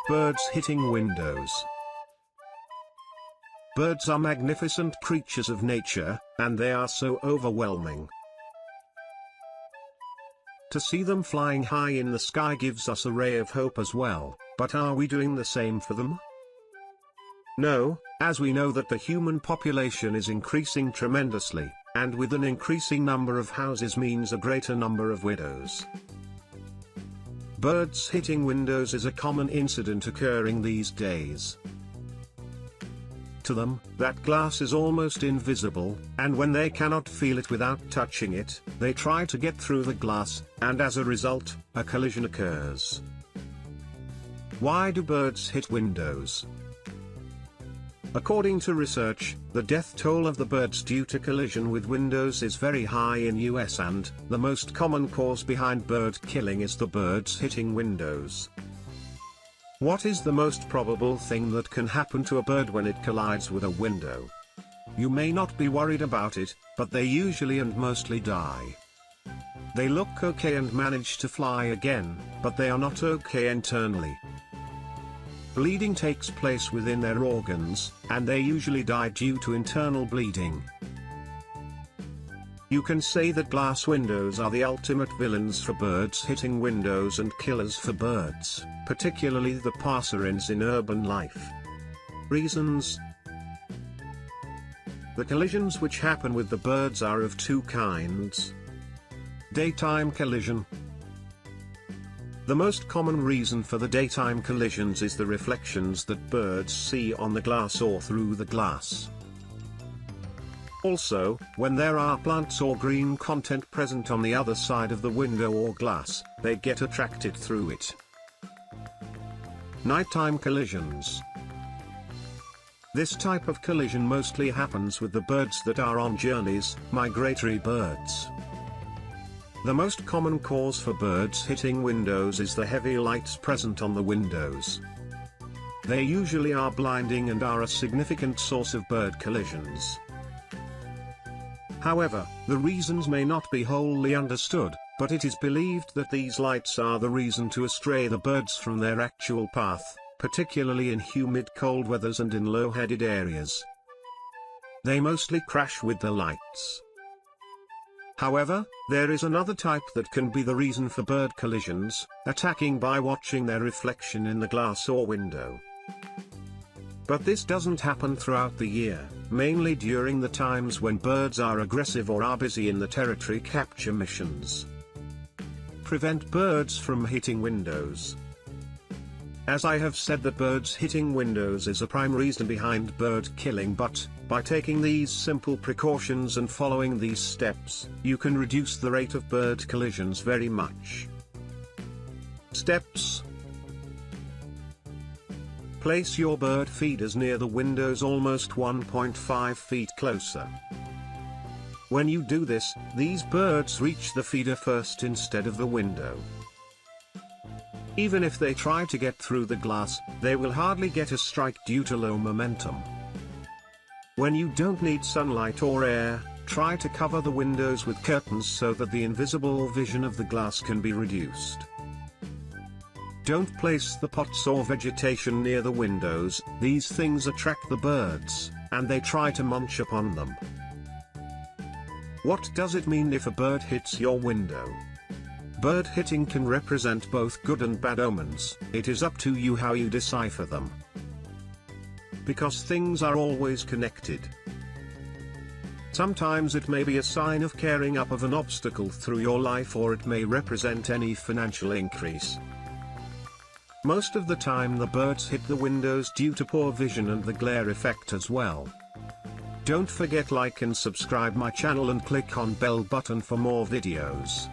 Birds hitting windows. Birds are magnificent creatures of nature, and they are so overwhelming. To see them flying high in the sky gives us a ray of hope as well, but are we doing the same for them? No, as we know that the human population is increasing tremendously, and with an increasing number of houses means a greater number of widows. Birds hitting windows is a common incident occurring these days. To them, that glass is almost invisible, and when they cannot feel it without touching it, they try to get through the glass, and as a result, a collision occurs. Why do birds hit windows? According to research, the death toll of the birds due to collision with windows is very high in US, and the most common cause behind bird killing is the birds hitting windows. What is the most probable thing that can happen to a bird when it collides with a window? You may not be worried about it, but they usually and mostly die. They look okay and manage to fly again, but they are not okay internally. Bleeding takes place within their organs, and they usually die due to internal bleeding. You can say that glass windows are the ultimate villains for birds hitting windows and killers for birds, particularly the passerines in urban life. Reasons: the collisions which happen with the birds are of two kinds. Daytime collision. The most common reason for the daytime collisions is the reflections that birds see on the glass or through the glass. Also, when there are plants or green content present on the other side of the window or glass, they get attracted through it. Nighttime collisions. This type of collision mostly happens with the birds that are on journeys, migratory birds. The most common cause for birds hitting windows is the heavy lights present on the windows. They usually are blinding and are a significant source of bird collisions. However, the reasons may not be wholly understood, but it is believed that these lights are the reason to astray the birds from their actual path, particularly in humid cold weathers and in low-headed areas. They mostly crash with the lights. However, there is another type that can be the reason for bird collisions, attacking by watching their reflection in the glass or window. But this doesn't happen throughout the year, mainly during the times when birds are aggressive or are busy in the territory capture missions. Prevent birds from hitting windows. As I have said, that birds hitting windows is a prime reason behind bird killing, but by taking these simple precautions and following these steps, you can reduce the rate of bird collisions very much. Steps: place your bird feeders near the windows almost 1.5 feet closer. When you do this, these birds reach the feeder first instead of the window. Even if they try to get through the glass, they will hardly get a strike due to low momentum. When you don't need sunlight or air, try to cover the windows with curtains so that the invisible vision of the glass can be reduced. Don't place the pots or vegetation near the windows. These things attract the birds, and they try to munch upon them. What does it mean if a bird hits your window? Bird hitting can represent both good and bad omens. It is up to you how you decipher them. Because things are always connected. Sometimes it may be a sign of carrying up of an obstacle through your life, or it may represent any financial increase. Most of the time the birds hit the windows due to poor vision and the glare effect as well. Don't forget like and subscribe my channel and click on bell button for more videos.